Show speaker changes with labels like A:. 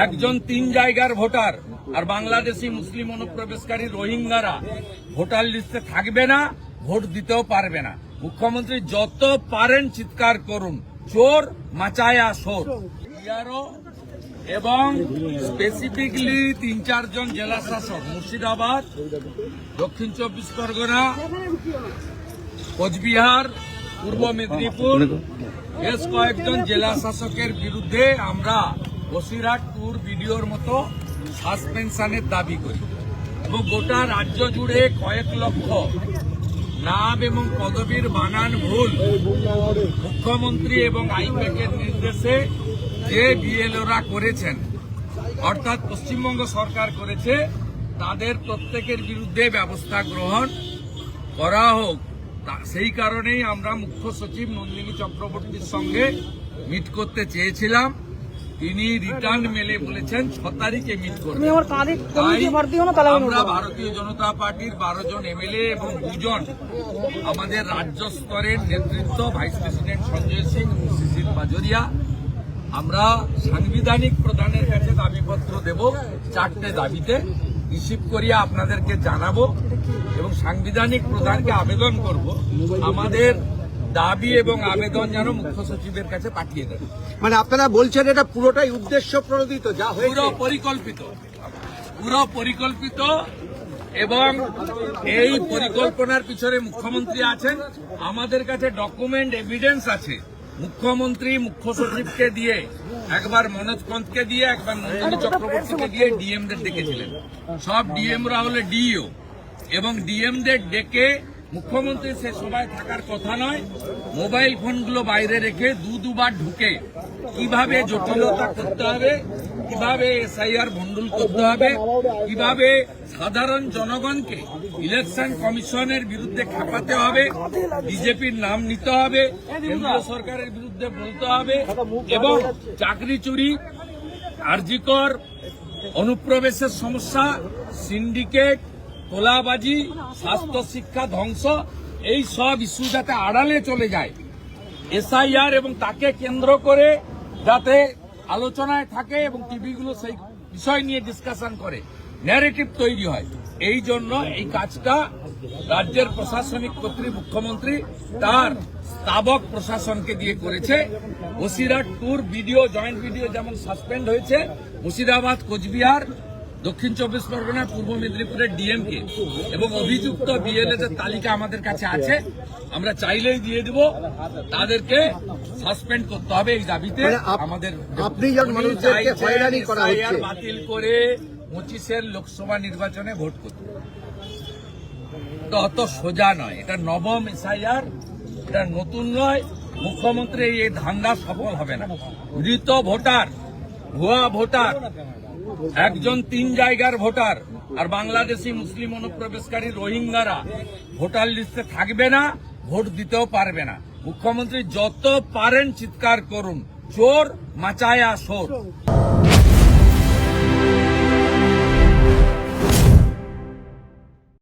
A: একজন 3 জায়গার ভোটার আর বাংলাদেশি মুসলিম অনুপ্রবেশকারী রোহিঙ্গারা ভোটার লিস্টে থাকবে না, ভোট দিতেও পারবে না। মুখ্যমন্ত্রী যত পারেন চিৎকার করুন, চোর মাচায়া সোর। এবং স্পেসিফিকলি 3-4 জন জেলা শাসক মুর্শিদাবাদ, দক্ষিণ 24 পরগনা, কোচবিহার, পূর্ব মেদিনীপুর বেশ কয়েকজন জেলা শাসকের বিরুদ্ধে আমরা বসিরহাট ট্যুর ভিডিওর মতো সাসপেনশনের দাবি করি এবং গোটা রাজ্য জুড়ে কয়েক লক্ষ নাম এবং পদবীর বানান ভুল মুখ্যমন্ত্রী এবং আইপ্যাকের নির্দেশে যে বিএলওরা করেছেন, অর্থাৎ পশ্চিমবঙ্গ সরকার করেছে, তাদের প্রত্যেকের বিরুদ্ধে ব্যবস্থা গ্রহণ করা হোক। সেই কারণেই আমরা মুখ্য সচিব নন্দিনী চক্রবর্তীর সঙ্গে মিট করতে চেয়েছিলাম। তিনি রিটার্ন মেলে বলেছেন 6 তারিখে মিট করবেন। আমরা ভারতীয় জনতা পার্টির 12 জন এমএলএ এবং 2 জন আমাদের রাজ্য স্তরের নেতৃত্ব, ভাইস প্রেসিডেন্ট সঞ্জয় সিং, শিশির বাজোরিয়া, আমরা সাংবিধানিক প্রধানের কাছে দাবিপত্র দেব। 4টে দাবিতে রিসিভ করিয়া আপনাদেরকে জানাবো এবং সাংবিধানিক প্রধানকে আবেদন করব আমাদের দাবি এবং আবেদন যেন মুখ্য সচিবের কাছে পাঠিয়ে দেন।
B: মানে আপনারা বলছেন এটা পুরোটাই উদ্দেশ্য প্রণোদিত, যা হয়েছে
A: পুরো পরিকল্পিত এবং এই পরিকল্পনার পিছনে মুখ্যমন্ত্রী আছেন। আমাদের কাছে ডকুমেন্ট এভিডেন্স আছে। মুখ্যমন্ত্রী মুখ্য সচিবকে দিয়ে, একবার মনোজ পন্তকে দিয়ে, একবার নন্দিনী চক্রবর্তীকে দিয়ে ডিএমদের ডেকেছিলেন। সব ডিএমরা হলে ডিইও এবং ডিএমদের ডেকে মুখ্যমন্ত্রী সে সভায় থাকার কথা নয়, মোবাইল ফোনগুলো বাইরে রেখে দুবার ঢুকে কিভাবে জটিলতা করতে হবে, কিভাবে এসআইআর ভণ্ডুল করতে হবে, কিভাবে সাধারণ জনগণকে ইলেকশন কমিশনের বিরুদ্ধে খেপাতে হবে, বিজেপির নাম নিতে হবে, কেন্দ্র সরকারের বিরুদ্ধে বলতে হবে এবং চাকরি চুরি, আরজিকর, অনুপ্রবেশের সমস্যা, সিন্ডিকেট, তোলাবাজি, স্বাস্থ্য শিক্ষা ধ্বংস, এই সব ইস্যু যাতে আড়ালে চলে যায়, এসআইআর এবং তাকে কেন্দ্র করে যাতে আলোচনায় থাকে এবং টিভিগুলো সেই বিষয় নিয়ে ডিসকাশন করে, ন্যারেটিভ তৈরি হয়। এই জন্য এই কাজটা রাজ্যের প্রশাসনিক কর্তৃপক্ষ, মুখ্যমন্ত্রী তার স্থাবক প্রশাসনকে দিয়ে করেছে। Basirhat tour video, joint video যেমন সাসপেন্ড হয়েছে, মুর্শিদাবাদ, কোচবিহার, দক্ষিণ 24 পরগনা, পূর্ব মেদিনীপুরের ডিএমকে এবং অভিযুক্ত বিএলএদের তালিকা আমাদের কাছে আছে। আমরা চাইলেই দিয়ে দেব, তাদেরকে সাসপেন্ড করতে হবে এই দাবিতে। আমাদের বাতিল করে 25-এর লোকসভা নির্বাচনে ভোট করতে, তো অত সোজা নয়। এটা নবম এসআইআর, এটা নতুন নয়। মুখ্যমন্ত্রী এই ধান্দা সফল হবে না। মৃত ভোটার, ভুয়া ভোটার, একজন 3 জায়গার ভোটার আর বাংলাদেশি মুসলিম অনুপ্রবেশকারী রোহিঙ্গারা ভোটার লিস্টে থাকবে না, ভোট দিতেও পারবে না। মুখ্যমন্ত্রী যত পারেন চিৎকার করুন, চোর মাচায়া সোর।